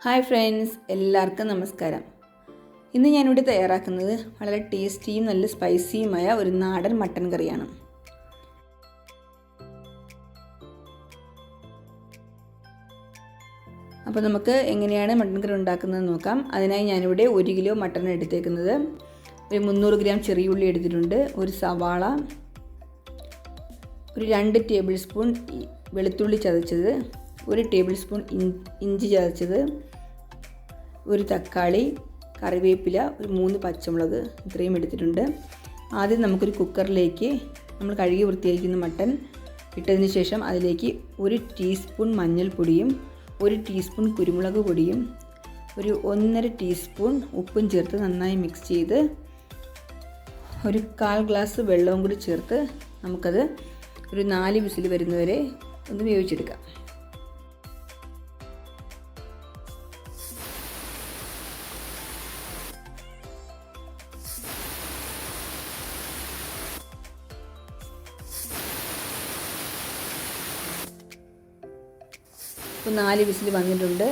Hi friends, എല്ലാവർക്കും നമസ്കാരം. ഇന്ന് ഞാനിവിടെ തയ്യാറാക്കുന്നത് വളരെ ടേസ്റ്റിയും നല്ല സ്പൈസിയുമായ ഒരു നാടൻ മട്ടൻ കറിയാണ്. അപ്പോൾ നമുക്ക് എങ്ങനെയാണ് മട്ടൻ കറി ഉണ്ടാക്കുന്നത് നോക്കാം. അതിനായി ഞാനിവിടെ 1 കിലോ മട്ടൺ എടുത്തേക്കുന്നത്. ഒരു 300 ഗ്രാം ചെറിയ ഉള്ളി എടുത്തിട്ടുണ്ട്, ഒരു സവാള, ഒരു 2 ടേബിൾ സ്പൂൺ വെളുത്തുള്ളി ചതച്ചത്, 1 ടേബിൾ സ്പൂൺ ഇഞ്ചി ചതച്ചത്, ഒരു തക്കാളി, കറിവേപ്പില, ഒരു 3 പച്ചമുളക് ഇത്രയും എടുത്തിട്ടുണ്ട്. ആദ്യം നമുക്കൊരു കുക്കറിലേക്ക് നമ്മൾ കഴുകി വൃത്തിയാക്കുന്ന മട്ടൻ ഇട്ടതിന് ശേഷം അതിലേക്ക് 1 ടീസ്പൂൺ മഞ്ഞൾപ്പൊടിയും 1 ടീസ്പൂൺ കുരുമുളക് പൊടിയും ഒരു 1.5 ടീസ്പൂൺ ഉപ്പും ചേർത്ത് നന്നായി മിക്സ് ചെയ്ത് ഒരു 1/4 ഗ്ലാസ് വെള്ളവും കൂടി ചേർത്ത് നമുക്കത് ഒരു 4 വിസിൽ വരുന്നവരെ ഒന്ന് വേവിച്ചെടുക്കാം. ഇപ്പോൾ 4 വിസിൽ വന്നിട്ടുണ്ട്.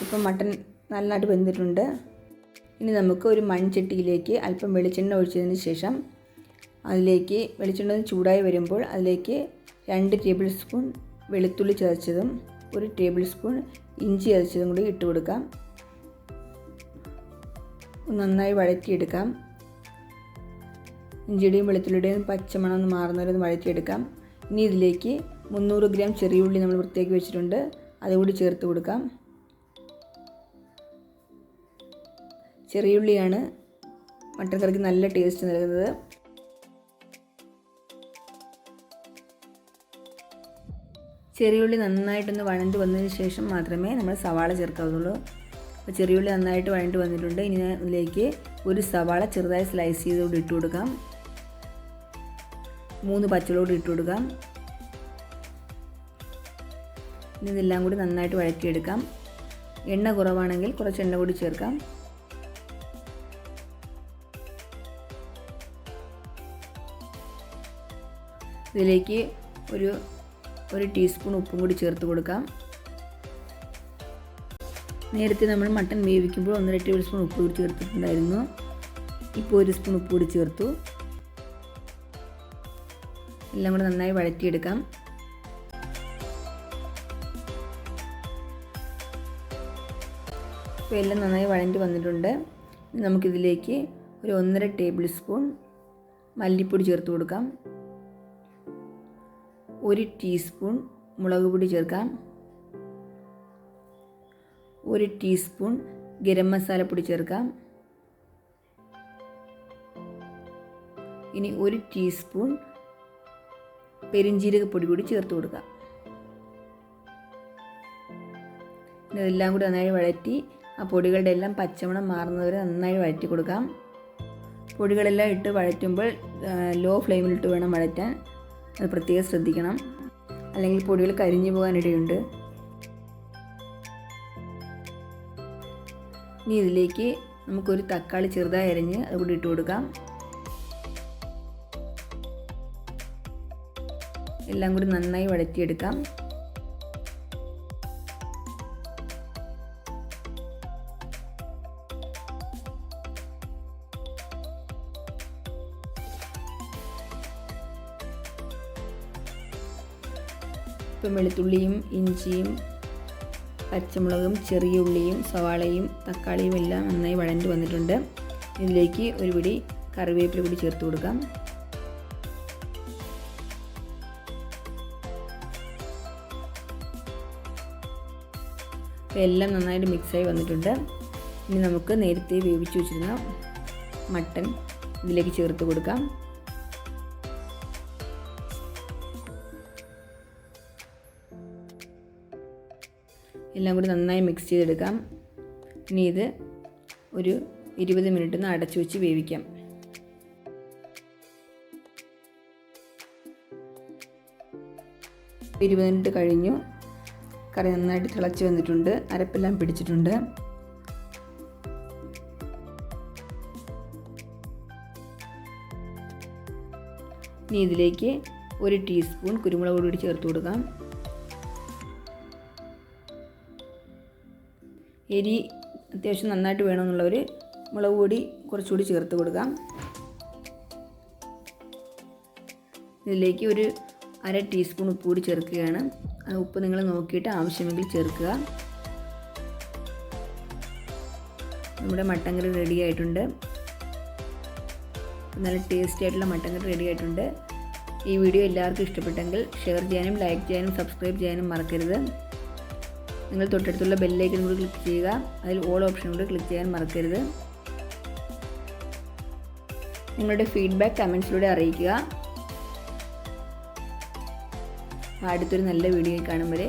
ഇപ്പം മട്ടൻ നല്ലതായിട്ട് വെന്തിട്ടുണ്ട്. ഇനി നമുക്ക് ഒരു മൺചട്ടിയിലേക്ക് അല്പം വെളിച്ചെണ്ണ ഒഴിച്ചതിന് ശേഷം അതിലേക്ക് വെളിച്ചെണ്ണ ചൂടായി വരുമ്പോൾ അതിലേക്ക് 2 ടേബിൾ സ്പൂൺ വെളുത്തുള്ളി ചതച്ചതും 1 ടേബിൾ സ്പൂൺ ഇഞ്ചി ചതച്ചതും കൂടി ഇട്ട് കൊടുക്കാം. നന്നായി വഴറ്റിയെടുക്കാം. ഇഞ്ചിയുടെയും വെളുത്തുള്ളിയുടെയും പച്ചമണം ഒന്ന് മാറുന്നവരെ ഒന്ന് വഴറ്റിയെടുക്കാം. ഇനി ഇതിലേക്ക് 300 ഗ്രാം ചെറിയ ഉള്ളി നമ്മൾ വൃത്തിയാക്കി വെച്ചിട്ടുണ്ട്, അതുകൂടി ചേർത്ത് കൊടുക്കാം. ചെറിയ ഉള്ളിയാണ് മട്ടൻ കറിക്ക് നല്ല ടേസ്റ്റ് നൽകുന്നത്. ചെറിയ ഉള്ളി നന്നായിട്ടൊന്ന് വഴണ്ട് വന്നതിന് ശേഷം മാത്രമേ നമ്മൾ സവാള ചേർക്കാവുള്ളൂ. അപ്പോൾ ചെറിയ ഉള്ളി നന്നായിട്ട് വഴണ്ട് വന്നിട്ടുണ്ട്. ഇനി ഇതിലേക്ക് ഒരു സവാള ചെറുതായി സ്ലൈസ് ചെയ്തുകൊണ്ട് ഇട്ട് കൊടുക്കാം. 3 പച്ചമുളക് ഇട്ട് കൊടുക്കാം. ഇനി ഇതെല്ലാം കൂടി നന്നായിട്ട് വഴറ്റിയെടുക്കാം. എണ്ണ കുറവാണെങ്കിൽ കുറച്ച് എണ്ണ കൂടി ചേർക്കാം. ഇതിലേക്ക് ഒരു ടീസ്പൂൺ ഉപ്പും കൂടി ചേർത്ത് കൊടുക്കാം. നേരത്തെ നമ്മൾ മട്ടൻ വേവിക്കുമ്പോൾ 1.5 ടേബിൾ സ്പൂൺ ഉപ്പ് കൂടി ചേർത്തിട്ടുണ്ടായിരുന്നു. ഇപ്പോൾ 1 സ്പൂൺ ഉപ്പ് കൂടി ചേർത്തു. എല്ലാം കൂടി നന്നായി വഴറ്റിയെടുക്കാം. ഇപ്പോൾ എല്ലാം നന്നായി വഴണ്ടി വന്നിട്ടുണ്ട്. നമുക്കിതിലേക്ക് ഒരു 1.5 ടേബിൾ സ്പൂൺ മല്ലിപ്പൊടി ചേർത്ത് കൊടുക്കാം. 1 ടീസ്പൂൺ മുളക് പൊടി ചേർക്കാം. 1 ടീസ്പൂൺ ഗരം മസാലപ്പൊടി ചേർക്കാം. ഇനി 1 ടീസ്പൂൺ പെരുംജീരകപ്പൊടി കൂടി ചേർത്ത് കൊടുക്കാം. ഇതെല്ലാം കൂടി നന്നായി വഴറ്റി ആ പൊടികളുടെ എല്ലാം പച്ചമണം മാറുന്നവരെ നന്നായി വഴറ്റി കൊടുക്കാം. പൊടികളെല്ലാം ഇട്ട് വഴറ്റുമ്പോൾ ലോ ഫ്ലെയിമിലിട്ട് വേണം വഴറ്റാൻ. അത് പ്രത്യേകം ശ്രദ്ധിക്കണം, അല്ലെങ്കിൽ പൊടികൾ കരിഞ്ഞു പോകാനിടയുണ്ട്. ഇനി ഇതിലേക്ക് നമുക്കൊരു തക്കാളി ചെറുതായി അരിഞ്ഞ് അതുകൂടി ഇട്ട് കൊടുക്കാം. എല്ലാം കൂടി നന്നായി വഴറ്റിയെടുക്കാം. ഇപ്പം വെളുത്തുള്ളിയും ഇഞ്ചിയും പച്ചമുളകും ചെറിയ ഉള്ളിയും സവാളയും തക്കാളിയും എല്ലാം നന്നായി വഴണ്ട് വന്നിട്ടുണ്ട്. ഇതിലേക്ക് ഒരു പിടി കറിവേപ്പില കൂടി ചേർത്ത് കൊടുക്കാം. എല്ലാം നന്നായിട്ട് മിക്സായി വന്നിട്ടുണ്ട്. ഇനി നമുക്ക് നേരത്തെ വേവിച്ച് വെച്ചിരുന്ന മട്ടൻ ഇതിലേക്ക് ചേർത്ത് കൊടുക്കാം. എല്ലാം കൂടി നന്നായി മിക്സ് ചെയ്തെടുക്കാം. ഇനി ഇത് ഒരു 20 മിനിറ്റ് ഒന്ന് അടച്ചു വെച്ച് വേവിക്കാം. ഇപ്പോൾ 20 മിനിറ്റ് കഴിഞ്ഞു. കറി നന്നായിട്ട് തിളച്ച് വന്നിട്ടുണ്ട്. അരപ്പെല്ലാം പിടിച്ചിട്ടുണ്ട്. ഇനി ഇതിലേക്ക് 1 ടീസ്പൂൺ കുരുമുളക് പൊടി ചേർത്ത് കൊടുക്കാം. എരി അത്യാവശ്യം നന്നായിട്ട് വേണമെന്നുള്ളവർ മുളക് പൊടി കുറച്ചുകൂടി ചേർത്ത് കൊടുക്കാം. ഇതിലേക്ക് ഒരു 1/2 ടീസ്പൂൺ ഉപ്പ് കൂടി ചേർക്കുകയാണ്. ആ ഉപ്പ് നിങ്ങൾ നോക്കിയിട്ട് ആവശ്യമെങ്കിൽ ചേർക്കുക. നമ്മുടെ മട്ടൻ കറി റെഡി ആയിട്ടുണ്ട്. നല്ല ടേസ്റ്റി ആയിട്ടുള്ള മട്ടൻ കറി റെഡി ആയിട്ടുണ്ട്. ഈ വീഡിയോ എല്ലാവർക്കും ഇഷ്ടപ്പെട്ടെങ്കിൽ ഷെയർ ചെയ്യാനും ലൈക്ക് ചെയ്യാനും സബ്സ്ക്രൈബ് ചെയ്യാനും മറക്കരുത്. നിങ്ങൾ തൊട്ടടുത്തുള്ള ബെല്ലൈക്കൺ കൂടി ക്ലിക്ക് ചെയ്യുക. അതിൽ ഓൾ ഓപ്ഷൻ കൂടി ക്ലിക്ക് ചെയ്യാൻ മറക്കരുത്. നിങ്ങളുടെ ഫീഡ്ബാക്ക് കമൻസിലൂടെ അറിയിക്കുക. അടുത്തൊരു നല്ല വീഡിയോയിൽ കാണും വരെ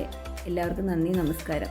എല്ലാവർക്കും നന്ദി, നമസ്കാരം.